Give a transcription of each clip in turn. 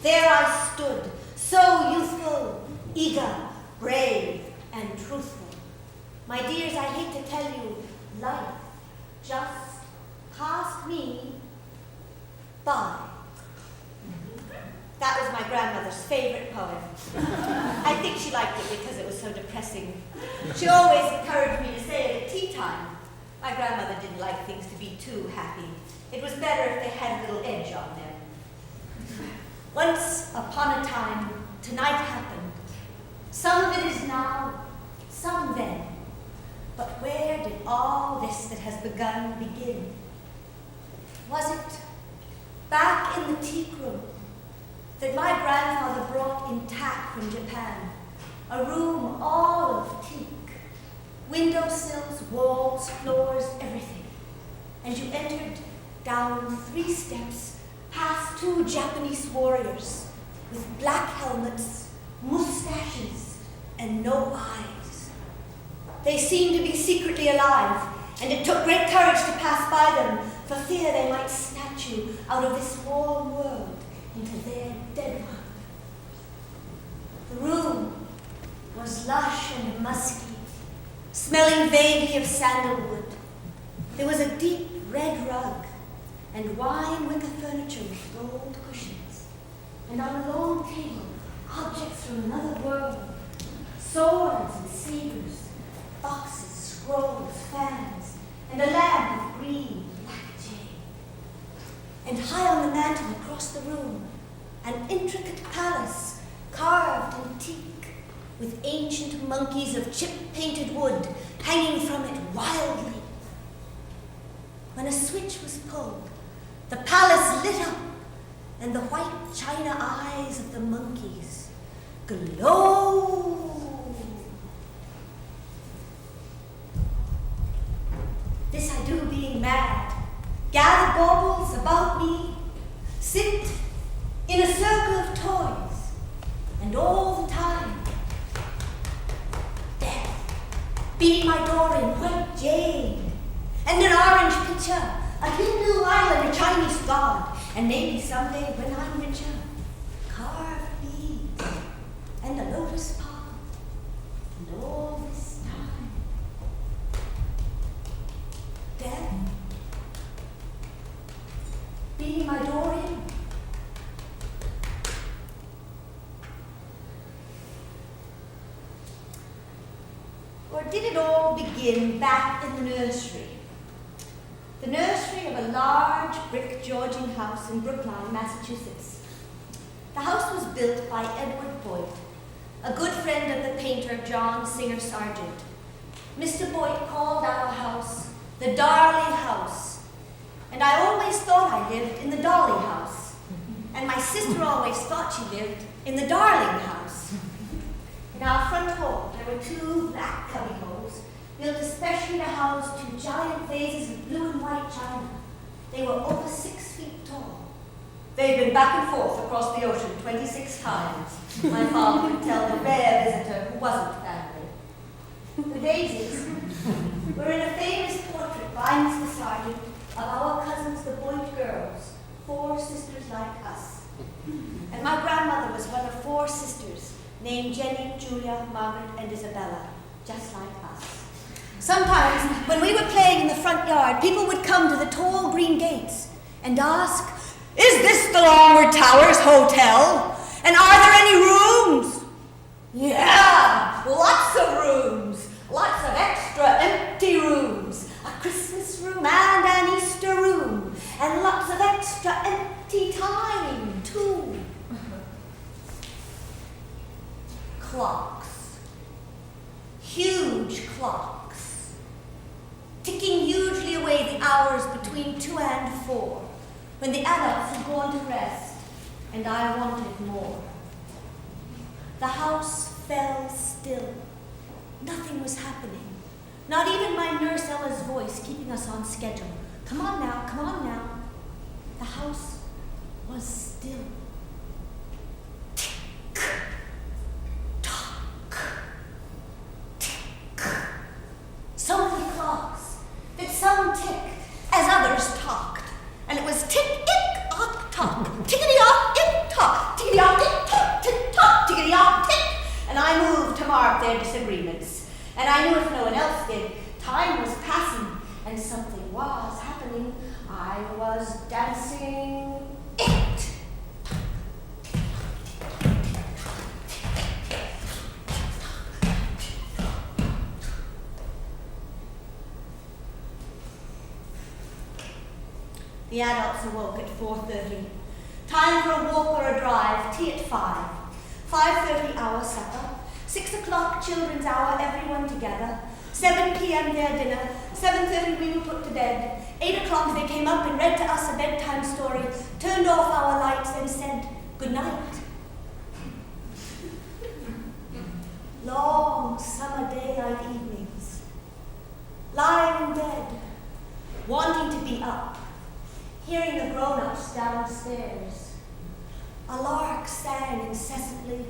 There I stood, so youthful, eager, brave, and truthful. My dears, I hate to tell you, life just passed me by. That was my grandmother's favorite poem. I think she liked it because it was so depressing. She always encouraged me to say it at tea time. My grandmother didn't like things to be too happy. It was better if they had a little edge on them. Once upon a time, tonight happened. Some of it is now, some then. But where did all this that has begun begin? Was it back in the teak room that my grandfather brought intact from Japan? A room all of teak. Windowsills, walls, floors, everything. And you entered down 3 steps past 2 Japanese warriors with black helmets, mustaches, and no eyes. They seemed to be secretly alive, and it took great courage to pass by them for fear they might snatch you out of this warm world into their dead one. The room was lush and musky, smelling vaguely of sandalwood. There was a deep red rug and wine wicker furniture with gold cushions. And on a long table, objects from another world, swords and sabers, boxes, scrolls, fans, and a lamp of green black jade. And high on the mantel across the room, an intricate palace carved in teak, with ancient monkeys of chip-painted wood hanging from it wildly. When a switch was pulled, the palace lit up, and the white china eyes of the monkeys glowed. This I do being mad, gather baubles about me, sit in a circle of toys, and all the time, beating my door in white jade, and an orange pitcher, a Hindu island, a Chinese god, and maybe someday when I'm richer, carved beads, and a lotus pond, and all this time, death, beating my door in. Or did it all begin back in the nursery? The nursery of a large brick Georgian house in Brookline, Massachusetts. The house was built by Edward Boyd, a good friend of the painter John Singer Sargent. Mr. Boyd called our house the Darley House, and I always thought I lived in the Dolly House, and my sister always thought she lived in the Darling House. In our front hall, there were 2 black cubbyholes, built especially to house 2 giant vases of blue and white china. They were over 6 feet tall. They'd been back and forth across the ocean 26 times. My father would tell the rare visitor who wasn't family. The vases were in a famous portrait by Mr. Sargent of our cousins, the Boyd girls, 4 sisters like us. And my grandmother was one of 4 sisters, named Jenny, Julia, Margaret, and Isabella, just like us. Sometimes, when we were playing in the front yard, people would come to the tall green gates and ask, "Is this the Longwood Towers Hotel? And are there any rooms?" "Yeah, lots of rooms. Lots of extra empty rooms. A Christmas room and an Easter room. And lots of extra empty time, too." Clocks. Huge clocks. Ticking hugely away the hours between 2 and 4, when the adults had gone to rest, and I wanted more. The house fell still. Nothing was happening. Not even my nurse Ella's voice keeping us on schedule. Come on now, come on now. The house was still. Tick. So many clocks that some ticked as others talked. And it was tick-ick-ock-tock, tickety-ock-ick-tock, tickety-ock mark their disagreements. And I knew if no one else did, time was passing and something was happening. I was dancing it. The adults awoke at 4:30. Time for a walk or a drive, tea at 5. 5:30 hour supper. 6 o'clock children's hour, everyone together. 7 p.m. their dinner. 7:30 we were put to bed. 8 o'clock they came up and read to us a bedtime story, turned off our lights and said good night. Long summer daylight evenings. Lying in bed, wanting to be up. Hearing the grown-ups downstairs. A lark sang incessantly.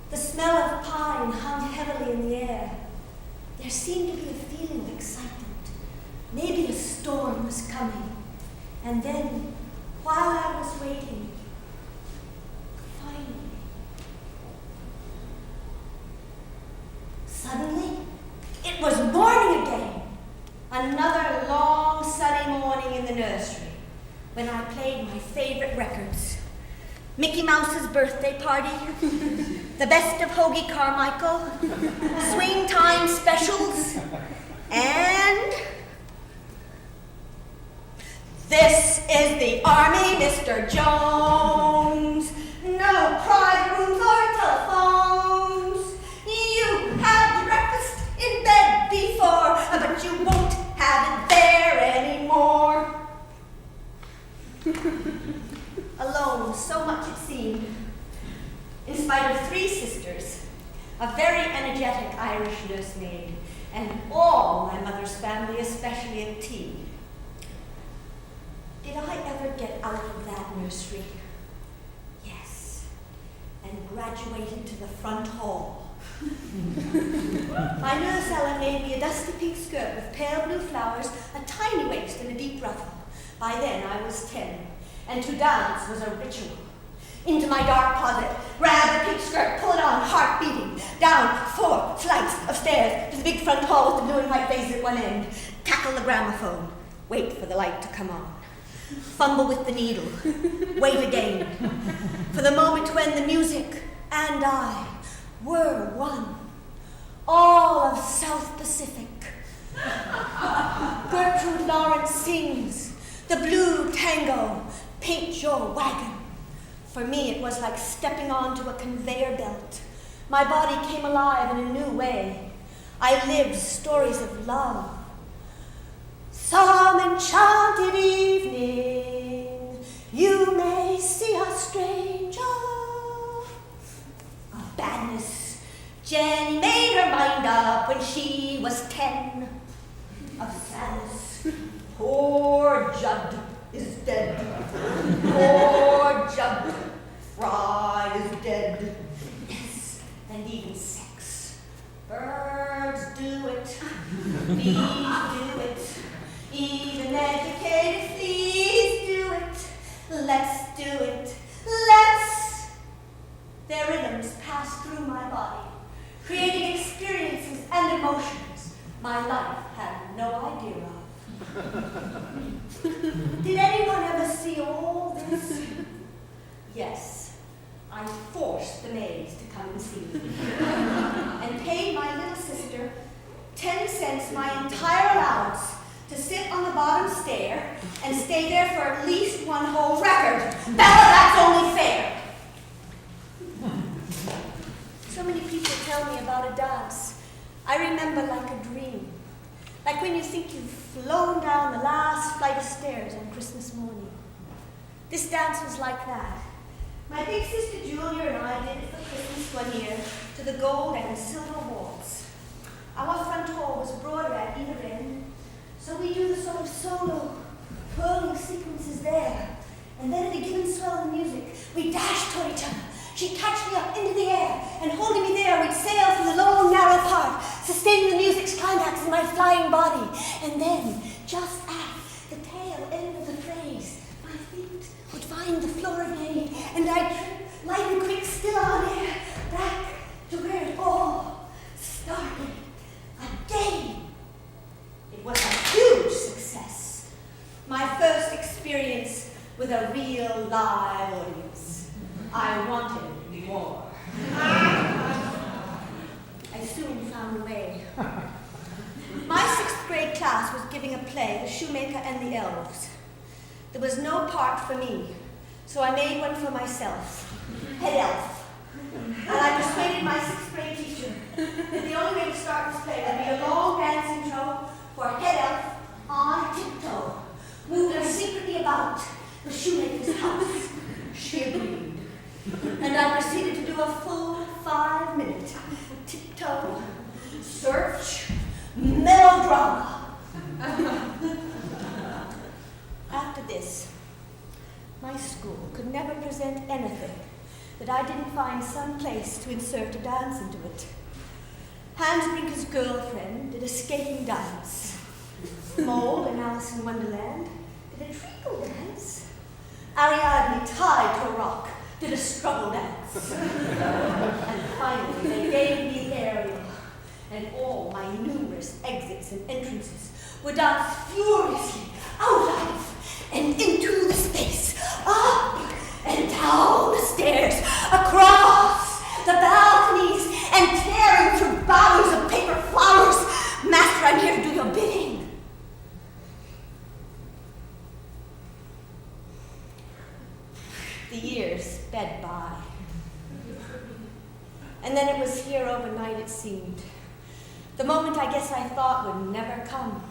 The smell of pine hung heavily in the air. There seemed to be a feeling of excitement. Maybe a storm was coming. And then, while I was waiting, finally, suddenly, it was morning again. Another long sunny morning in the nursery, when I played my favorite records. Mickey Mouse's Birthday Party, the best of Hoagie Carmichael, Swing Time Specials, and This is the Army, Mr. Jones. No private rooms or telephones. You had breakfast in bed before, but you won't have it there anymore. Alone, so much it seemed, in spite of 3 sisters, a very energetic Irish nursemaid, and all my mother's family, especially at Teak. Did I ever get out of that nursery? Yes, and graduated to the front hall. My nurse Ellen made me a dusty pink skirt with pale blue flowers, a tiny waist, and a deep ruffle. By then I was 10. And to dance was a ritual. Into my dark closet, grab the pink skirt, pull it on, heart beating, down 4 flights of stairs to the big front hall with the blue and white vase at one end, tackle the gramophone, wait for the light to come on, fumble with the needle, wait again, for the moment when the music and I were one, all of South Pacific. Gertrude Lawrence sings the blue tango, Paint Your Wagon. For me, it was like stepping onto a conveyor belt. My body came alive in a new way. I lived stories of love. Some enchanted evening, you may see a stranger. Of badness, Jenny made her mind up when she was 10. Of sadness, poor Judd is dead. Poor Judd Fry is dead. Yes, and even sex. Birds do it. Bees do it. Even educated fleas do it. Let's do it. Let's. Their rhythms pass through my body, creating experiences and emotions my life had no idea of. Did anyone ever see all this? Yes, I forced the maids to come and see me, and paid my little sister 10 cents, my entire allowance, to sit on the bottom stair and stay there for at least one whole record. Bella, that's only fair. So many people tell me about a dance I remember like a dream. Like when you think you've flown down the last flight of stairs on Christmas morning. This dance was like that. My big sister Julia and I did it for Christmas one year to the gold and silver waltz. Our front hall was broader at either end, so we do the sort of solo, twirling sequences there. And then at a given swell in the music, we dashed toward each other. She'd catch me up into the air, and holding me there, we'd sail through the long, narrow part, sustaining the music's climax in my flying body. And then, just at the tail end of the phrase, my feet would find the floor again, and I'd trip light and quick, still on air, back to where it all experience with a real live audience. I wanted more. I soon found a way. My 6th grade class was giving a play, The Shoemaker and the Elves. There was no part for me, so I made one for myself, head elf. And I persuaded my 6th grade teacher that the only way to start this play would be a long dance intro for head elf on tiptoe, moving secretly about the shoemaker's house. She agreed. And I proceeded to do a full 5-minute tiptoe, search, melodrama. After this, my school could never present anything that I didn't find some place to insert a dance into it. Hans Brinker's girlfriend did a skating dance. Mole in Alice in Wonderland did a treacle dance. Ariadne, tied to a rock, did a struggle dance. And finally, they gave me Ariel, and all my numerous exits and entrances were danced furiously out of and into the space, up and down the stairs, across the balconies, and tearing through boughs of paper flowers. Master, I'm here to do your bidding. The years sped by. And then it was here overnight, it seemed. The moment I guess I thought would never come.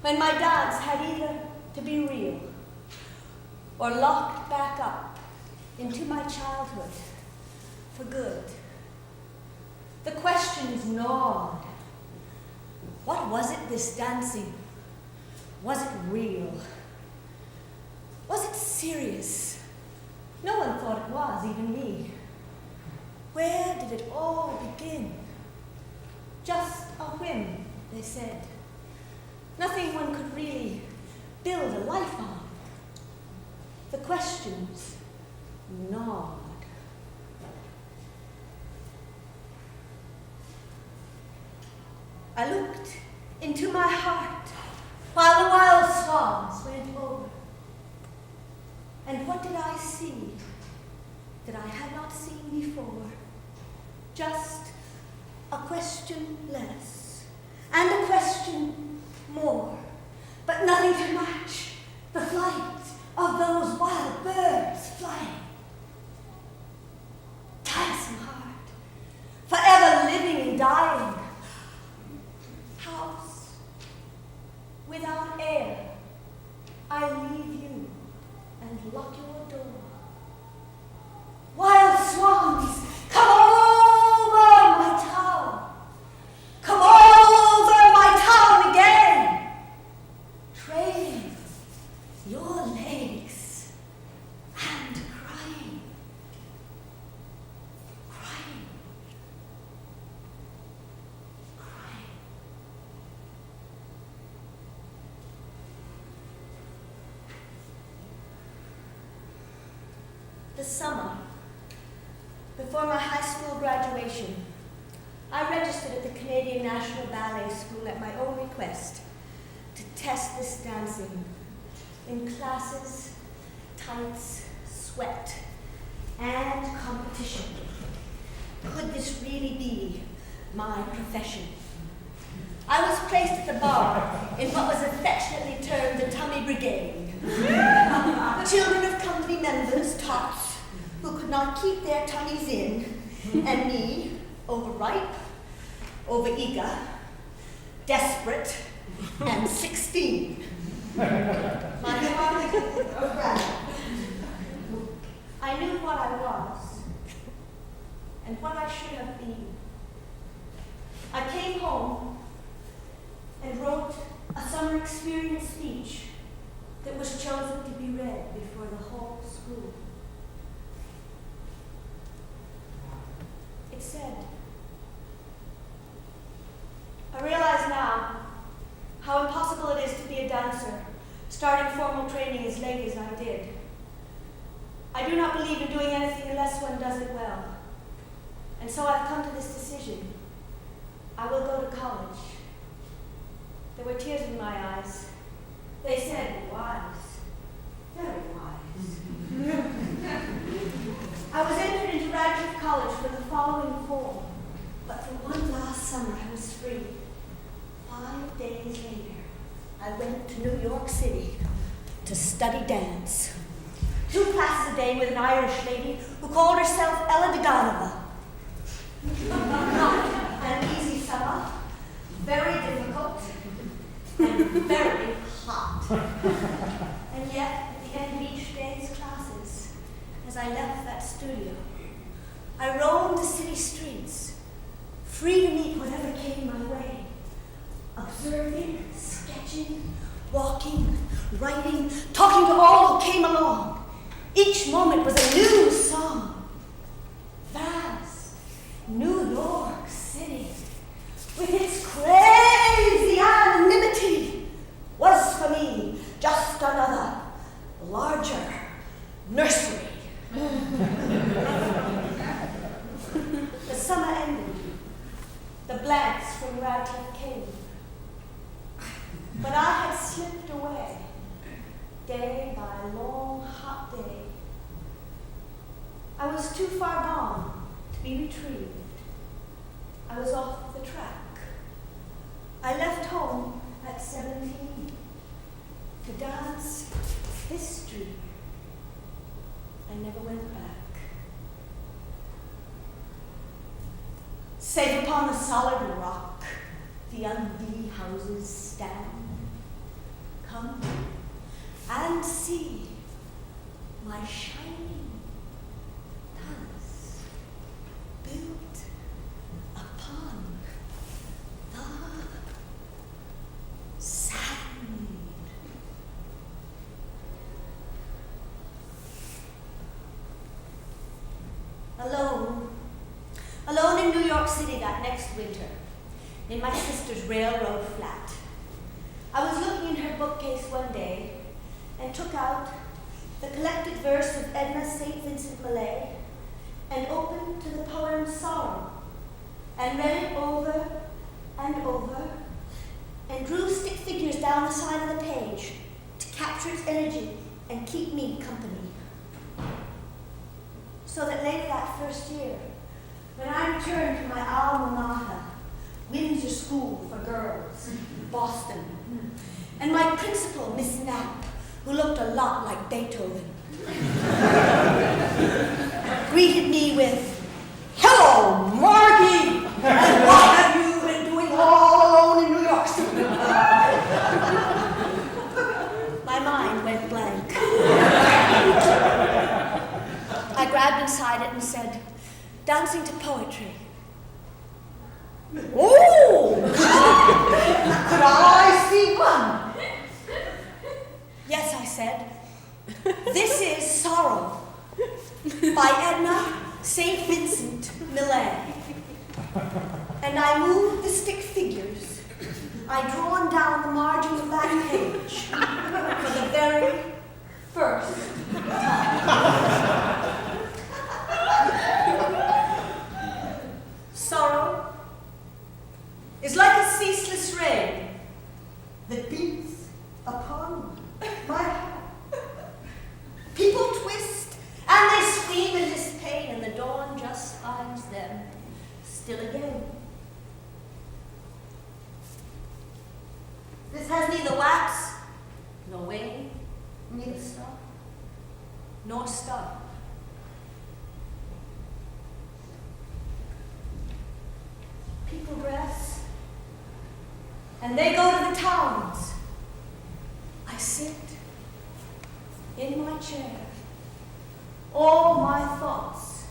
When my dance had either to be real or locked back up into my childhood for good. The questions gnawed. What was it, this dancing? Was it real? Was it serious? No one thought it was, even me. Where did it all begin? Just a whim, they said. Nothing one could really build a life on. The questions gnawed. I looked into my heart while the wild swans went over. And what did I see that I had not seen before? Just a question less, and a question more, but nothing to match the flight of those wild birds flying. Tiresome heart, forever living and dying. House without air, I leave you and lock your door. Wild swans, come over my town. Come over my town again. Trailing your legs and crying. Crying. Crying. The summer before my high school graduation, I registered at the Canadian National Ballet School at my own request to test this dancing in classes, tights, sweat, and competition. Could this really be my profession? I was placed at the bar in what was affectionately termed the tummy brigade. Children of company members, tots, who could not keep their tummies in, and me, overripe, overeager, desperate, and 16. My heart ran. I knew what I was and what I should have been. I came home and wrote a summer experience speech that was chosen to be read before the whole school. It said, I realize now how impossible it is to be a dancer, starting formal training as late as I did. I do not believe in doing anything unless one does it well. And so I've come to this decision. I will go to college. There were tears in my eyes. They said, wise. went to New York City to study dance. 2 classes a day with an Irish lady who called herself Ella DeGanova. Not an easy summer, very difficult, and very hot. And yet, at the end of each day's classes, as I left that studio, I roamed the city streets, free to meet whatever came my way, observing, sketching, walking, writing, talking to all who came along. Each moment was a new song. Vast New York City, with its crazy anonymity, was for me just another, larger nursery. The summer ended. The blanks from Radcliffe came. But I had slipped away, day by long, hot day. I was too far gone to be retrieved. I was off the track. I left home at 17 to dance history. I never went back. Safe upon the solid rock, the ugly houses stand. Come and see my shining palace built upon the sand. Alone in New York City that next winter, in my sister's railroad flat. I was looking in her bookcase one day and took out the collected verse of Edna St. Vincent Millay and opened to the poem Sorrow and read it over and over and drew stick figures down the side of the page to capture its energy and keep me company. So that late that first year, when I returned to my alma mater, Windsor School for Girls, Boston, and my principal, Miss Knapp, who looked a lot like Beethoven, greeted me with, "Hello, Margie! And what have you been doing all alone in New York City?" My mind went blank. I grabbed inside it and said, "Dancing to poetry." "Oh! Could I see one?" "Yes," I said. "This is Sorrow by Edna St. Vincent Millay." And I moved the stick figures I'd drawn down the margin of that page for the very first time. Sorrow is like a ceaseless rain that beats upon my heart. People twist and they scream in this pain, and the dawn just finds them still again. This has neither wax, nor wane, neither star, nor star. People dress, and they go to the towns. I sit in my chair. All my thoughts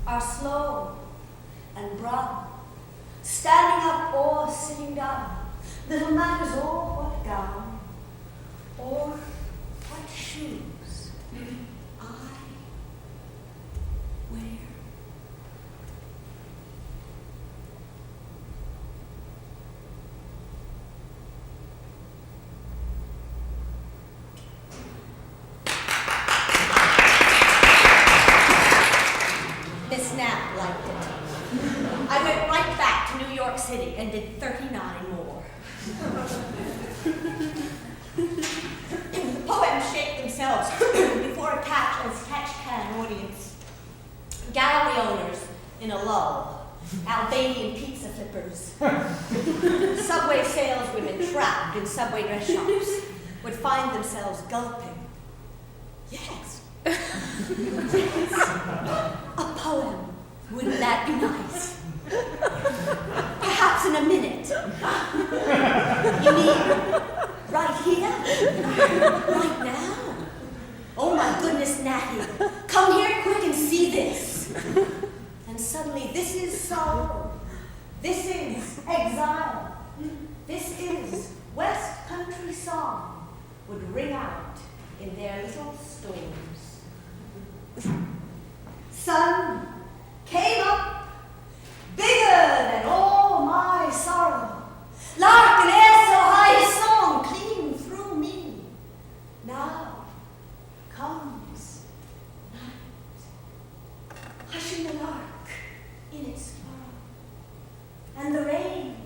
are slow and brown, standing up or sitting down. Little matters or what gown, or what shoes I wear. Miss Knapp liked it. I went right back to New York City and did 39 more. The poems shape themselves before a catch-can audience. Gallery owners in a lull, Albanian pizza flippers, subway saleswomen trapped in subway dress shops, would find themselves gulping. Yes. Yes. A poem. Wouldn't that be nice? Perhaps in a minute. You mean right here? Right now? Oh my goodness, Natty. Come here quick and see this. And suddenly, this is sorrow. This is exile. This is West Country song would ring out in their little storms. Sun came up bigger than all my sorrow. Lark and air so high, his song clean through me. Now comes night, hushing the lark in its furrow, and the rain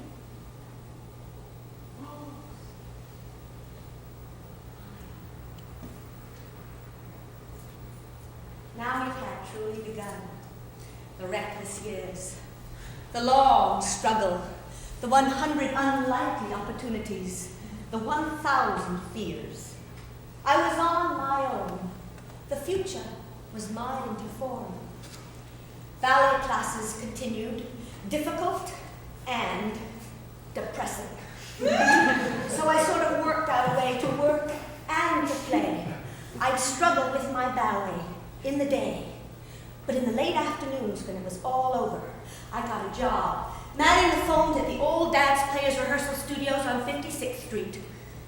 falls. Now it had truly begun. The reckless years, the long struggle, the 100 unlikely opportunities, the 1,000 fears. I was on my own. The future was mine to form. Ballet classes continued, difficult and depressing. So I sort of worked out a way to work and to play. I'd struggle with my ballet in the day. But in the late afternoons, when it was all over, I got a job manning the phones at the old dance players' rehearsal studios on 56th Street.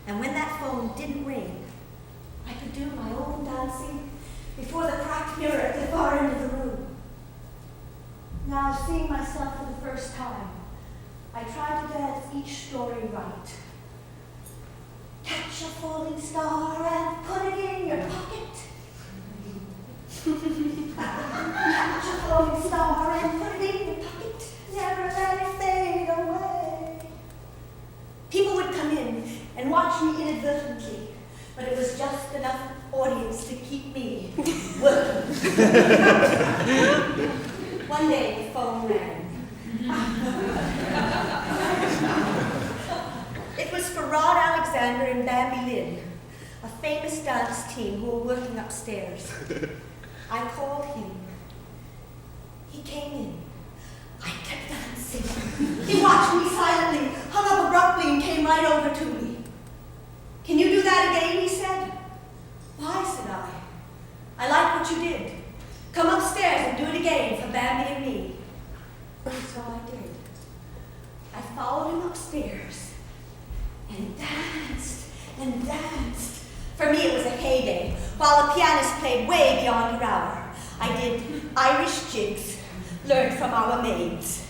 And when that phone didn't ring, I could do my own dancing before the cracked mirror at the far end of the room. Now, seeing myself for the first time, I tried to dance each story right. Catch a falling star and put it in your pocket. Catch a falling star and put it in your pocket. Never let it fade away. People would come in and watch me inadvertently, but it was just enough audience to keep me working. One day the phone rang. It was for Rod Alexander and Bambi Lynn, a famous dance team who were working upstairs. I called him. He came in. I kept dancing. He watched me silently, hung up abruptly, and came right over to me. Can you do that again, he said. Why, said I. I like what you did. Come upstairs and do it again for Bambi and me. So I did. I followed him upstairs and danced and danced. For me, it was a heyday, while the pianist played way beyond her hour. I did Irish jigs, learned from our maids,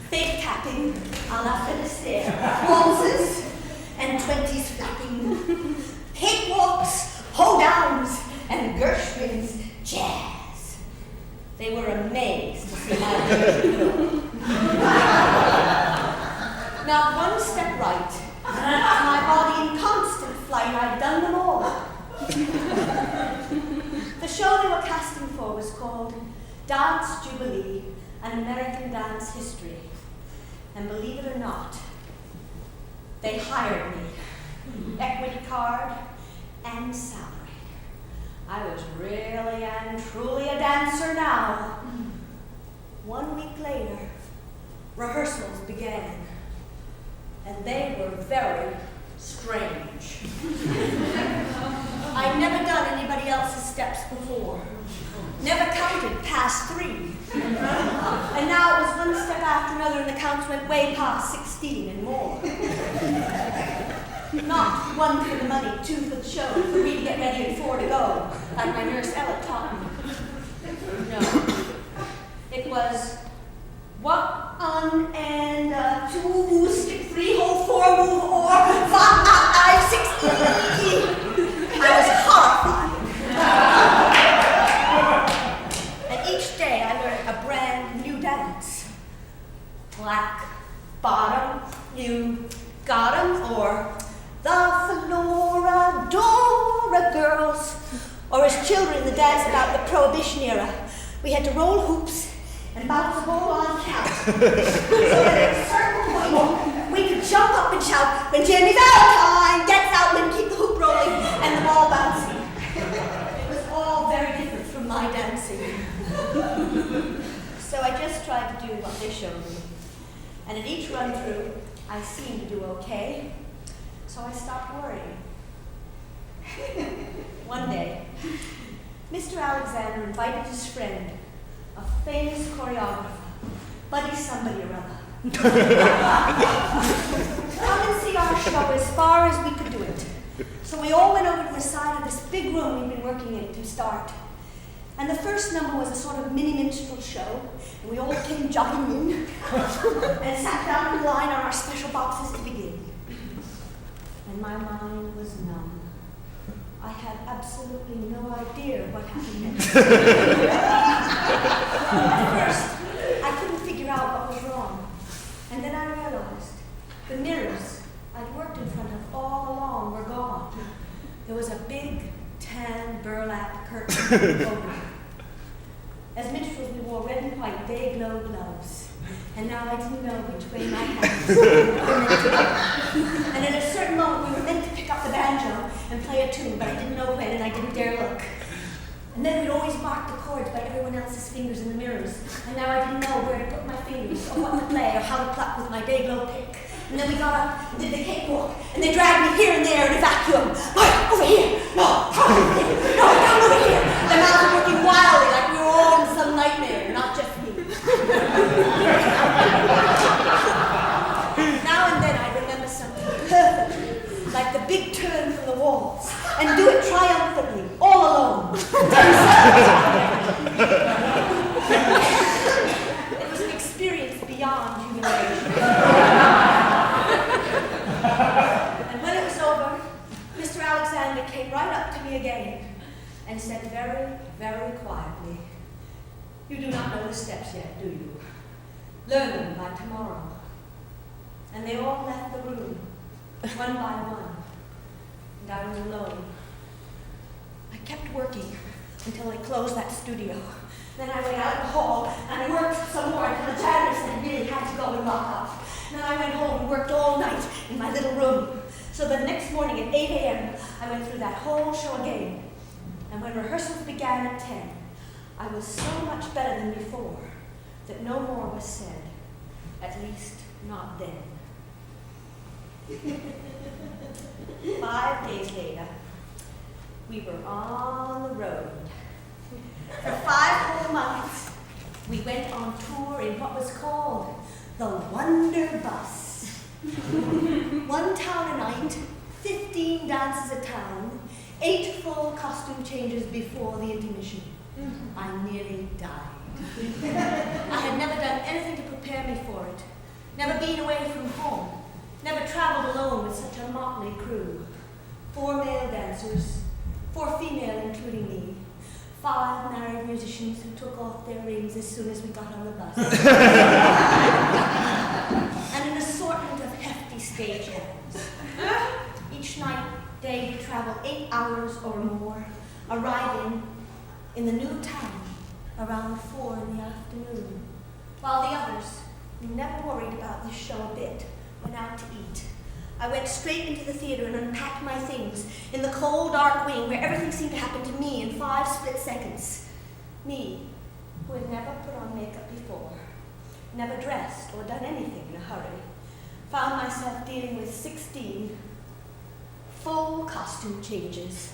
fake tapping, a la Finisterre, waltzes, and 20s flapping, cakewalks, hoedowns, and Gershwin's jazz. They were amazed to see my dirty girl. Not one step right. My body in constant flight, I'd done them all. The show they were casting for was called Dance Jubilee, an American Dance History. And believe it or not, they hired me. Equity card and salary. I was really and truly a dancer now. 1 week later, rehearsals began. And they were very strange. I'd never done anybody else's steps before. Never counted past 3. And now it was one step after another, and the counts went way past 16 and more. Not 1 for the money, 2 for the show, 3 to get ready and 4 to go, like my nurse Ella taught me. No. It was 1 and 2, stick 3, hold 4, move, or 5, 6, E. I was horrified. And each day I learned a brand new dance. Black bottom, you got 'em, or the Flora Dora girls, or as children in the dance about the Prohibition era, we had to roll hoops and bounce the ball on count. So that at a certain point, we could jump up and shout, when Jimmy Valentine gets out and keep the hoop rolling and the ball bouncing. It was all very different from my dancing. So I just tried to do what they showed me. And at each run through, I seemed to do okay. So I stopped worrying. One day, Mr. Alexander invited his friend, a famous choreographer, Buddy somebody or other, come and see our show as far as we could do it. So we all went over to the side of this big room we'd been working in to start. And the first number was a sort of mini minstrel show, and we all came jogging in and sat down in line on our special boxes to begin. And my mind was numb. I had absolutely no idea what happened next. At first, I couldn't figure out what was wrong. And then I realized the mirrors I'd worked in front of all along were gone. There was a big, tan burlap curtain over it. As minstrels, we wore red and white day-glow gloves. And now I didn't know which way my hands were meant to go. And at a certain moment, we were meant to pick up the banjo and play a tune, but I didn't know when, and I didn't dare look. And then we'd always mark the chords by everyone else's fingers in the mirrors, and now I didn't know where to put my fingers, or what to play, or how to pluck with my day-glow pick. And then we got up and did the cakewalk, and they dragged me here and there in a vacuum. Right, over here, no, over here, no, down over here. Their mouths were working wildly like we were all in some nightmare, not just me. Now and then I remember something perfectly, like the big turn from the waltz, and do it triumphantly, all alone. It was an experience beyond humiliation. And when it was over, Mr. Alexander came right up to me again and said very, very quietly, "You do not know the steps yet, do you? Learn them by tomorrow." And they all left the room, one by one, and I was alone. I kept working until they closed that studio. Then I went out in the hall and I worked some more until the janitor said I really had to go and lock up. And then I went home and worked all night in my little room. So the next morning at 8 a.m., I went through that whole show again. And when rehearsals began at 10, I was so much better than before that no more was said, at least not then. 5 days later, we were on the road. For 5 whole months, we went on tour in what was called the Wonder Bus. 1 town a night, 15 dances a town, 8 full costume changes before the intermission. I nearly died. I had never done anything to prepare me for it, never been away from home, never traveled alone with such a motley crew. 4 male dancers, 4 female including me, 5 married musicians who took off their rings as soon as we got on the bus. And an assortment of hefty stagehands. Each day we traveled 8 hours or more, arriving in the new town around 4 in the afternoon, while the others, who never worried about this show a bit, went out to eat. I went straight into the theater and unpacked my things in the cold, dark wing where everything seemed to happen to me in 5 split seconds. Me, who had never put on makeup before, never dressed or done anything in a hurry, found myself dealing with 16 full costume changes,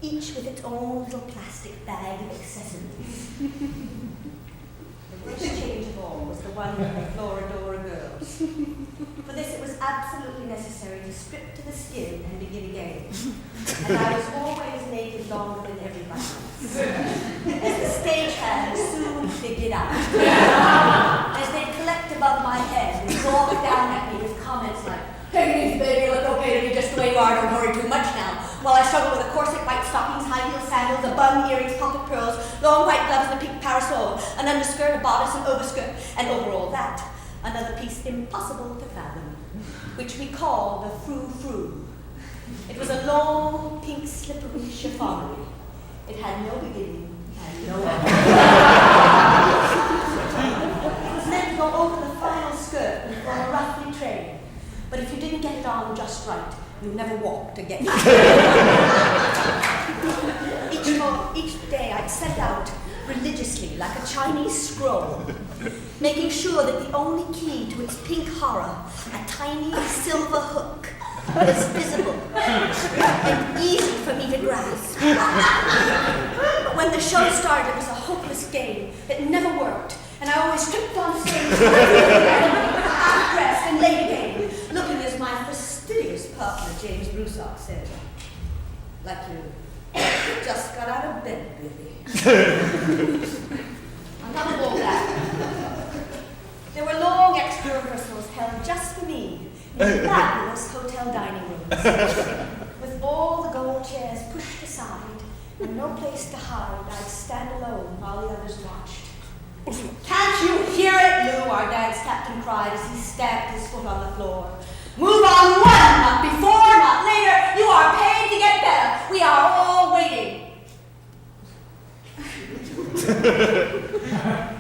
each with its own little plastic bag of accessories. The worst change of all was the one with the Floridora girls. For this, it was absolutely necessary to strip to the skin and begin again. And I was always naked longer than everybody else. As the stagehands soon figured out. As they collect above my head and walk down at me with comments like, "Take it easy, baby, you look okay to be just the way you are, don't worry too much now." While I struggled with a corset, white stockings, high heel sandals, a bun, earrings, pocket pearls, long white gloves, and a pink parasol, an underskirt, a bodice, an overskirt, and over all that, another piece impossible to fathom, which we call the frou-frou. It was a long, pink, slippery chiffonery. It had no beginning and no end. It was meant to go over the final skirt before a roughly train, but if you didn't get it on just right, You never walked again. Each day I'd set out religiously like a Chinese scroll, making sure that the only key to its pink horror, a tiny silver hook, was visible and easy for me to grasp. But when the show started, it was a hopeless game. It never worked, and I always tripped on stage, half-dressed and late again, looking as my fastidious partner James Broussard said, like you just got out of bed, really. On top of all that, there were long extra rehearsals held just for me in fabulous hotel dining rooms, with all the gold chairs pushed aside and no place to hide. I'd stand alone while the others watched. Can't you hear it, Lou? Our dance captain cried as he stamped his foot on the floor. Move on one, not before, not later. You are paid to get better. We are all waiting.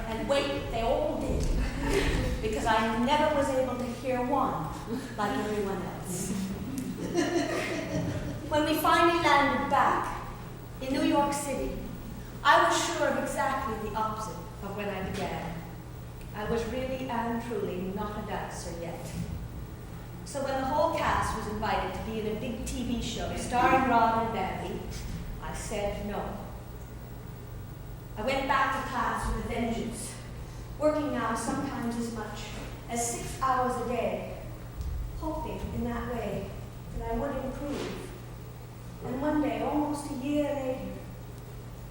And wait, they all did, because I never was able to hear one like everyone else. When we finally landed back in New York City, I was sure of exactly the opposite of when I began. I was really and truly not a dancer yet. So when the whole cast was invited to be in a big TV show starring Rod and Bambi, I said no. I went back to class with a vengeance, working now sometimes as much as 6 hours a day, hoping in that way that I would improve. And one day, almost a year later,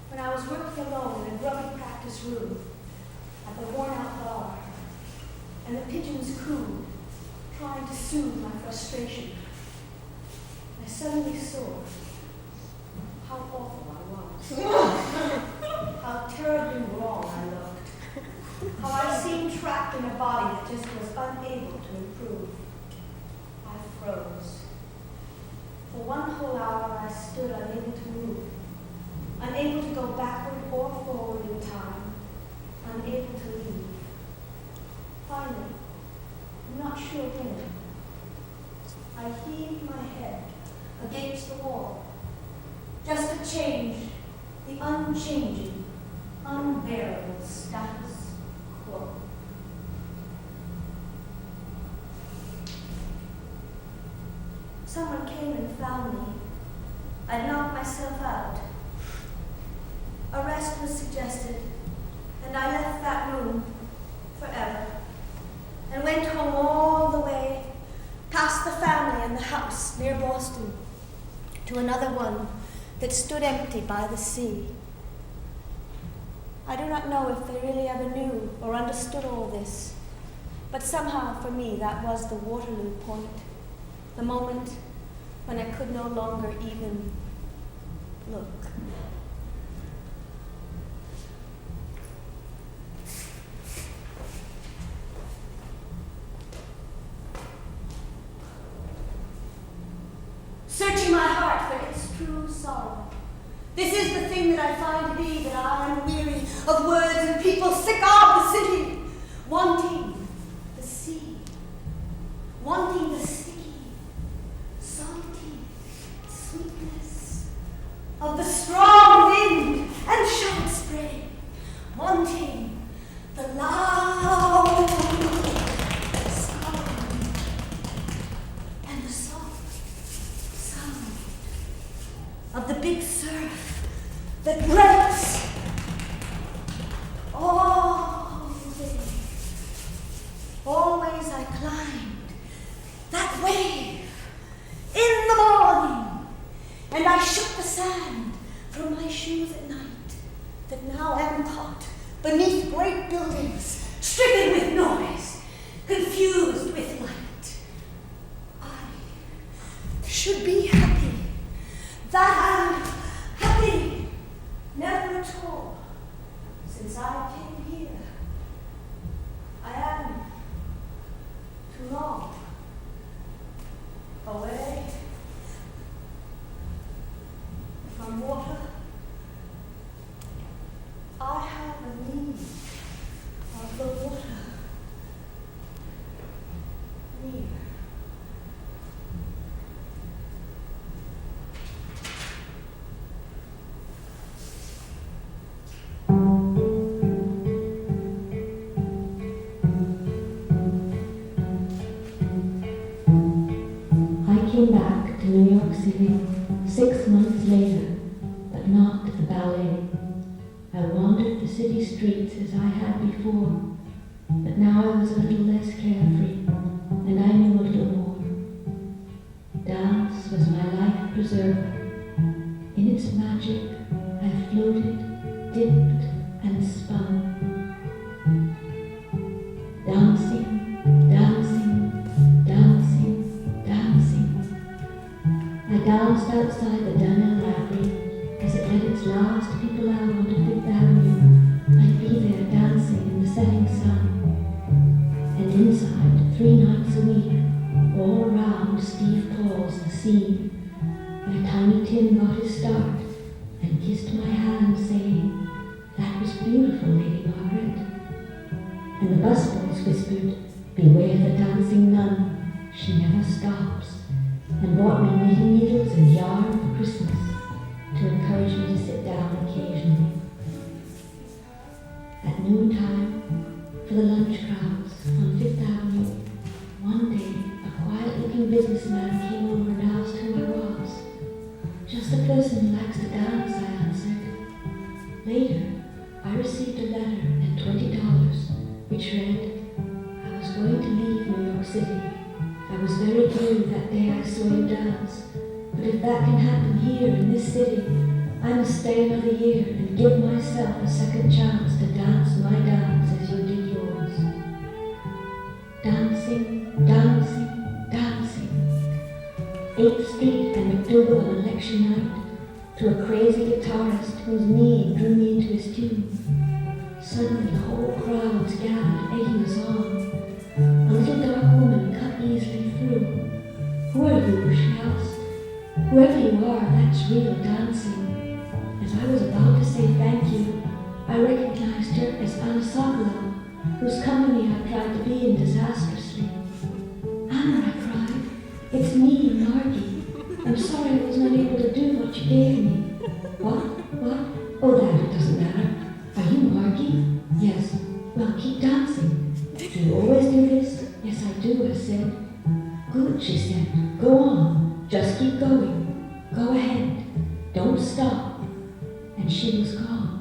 when I was working alone in a grubby practice room at the worn-out bar, and the pigeons cooed, trying to soothe my frustration, I suddenly saw how awful I was, how terribly wrong I looked, how I seemed trapped in a body that just was unable to improve. I froze. For one whole hour I stood unable to move, unable to go backward or forward in time, unable to leave. Finally, I'm not sure when, I heaved my head against the wall, just to change the unchanging, unbearable status quo. Someone came and found me. I'd knocked myself out. Arrest was suggested, and I left that room forever, and went home all the way, past the family and the house near Boston, to another one that stood empty by the sea. I do not know if they really ever knew or understood all this, but somehow for me that was the Waterloo point, the moment when I could no longer even look. Searching my heart for its true sorrow. This is the thing that I find to be, that I am weary of words and people, sick of the city, wanting the sea, wanting the sticky, salty sweetness of the strong wind and short spray, wanting the loud sound and the soft sound of the big surf that breaks all the way. Always I climbed that wave in the morning, and I shook the sand from my shoes at night, that now am caught beneath great buildings, stricken with noise, confused with light. I should be happy. That I'm happy. Never at all. Since I came here, I am too long away from water. I have a need of the water near. but not the ballet. I wandered the city streets as I had before, but now I was a little less carefree, and I knew a little more. Dance was my life preserver. In its magic, I floated, dipped, and spun. Dancing, dancing, dancing, dancing. I danced outside the Donnell Library as it let its last people out onto Fifth Avenue. I'd be there dancing in the setting sun. And inside, 3 nights a week, all around Steve Paul's The Scene, where Tiny Tim got his start and kissed my hand, saying, "That was beautiful, Lady Margaret." And the busboys whispered, "Beware the dancing nun, she never stops," and bought me knitting needles and yarn for Christmas to encourage me to sit down occasionally. At noontime, for the lunch crowds on Fifth Avenue, one day a quiet-looking businessman came over and asked who I was. "Just a person who likes to dance," I answered. Later, I received a letter and $20, which read, "I was going to leave New York City. I was very blue that day I saw you dance, but if that can happen here in this city, I must stay another year and give myself a second chance to dance my dance as you did yours." Dancing, dancing, dancing. 8th Street and McDougal on election night, to a crazy guitarist whose knee drew me into his tune. Suddenly whole crowds gathered, egging us on. A little dark woman cut easily through. "Who are you?" she asked. "Whoever you are, that's real dancing." As I was about to say thank you, I recognized her as Anna Sokolow, whose company I tried to be in disastrously. "Anna," I cried, "it's me, Margie. I'm sorry I was not able to do what you gave me." "What? What? Oh, that doesn't matter. Are you Margie?" "Yes." "Well, keep dancing." "Do you always do this?" "Yes, I do," I said. "Good," she said. "Go on. Just keep going. Go ahead. Don't stop." And she was gone.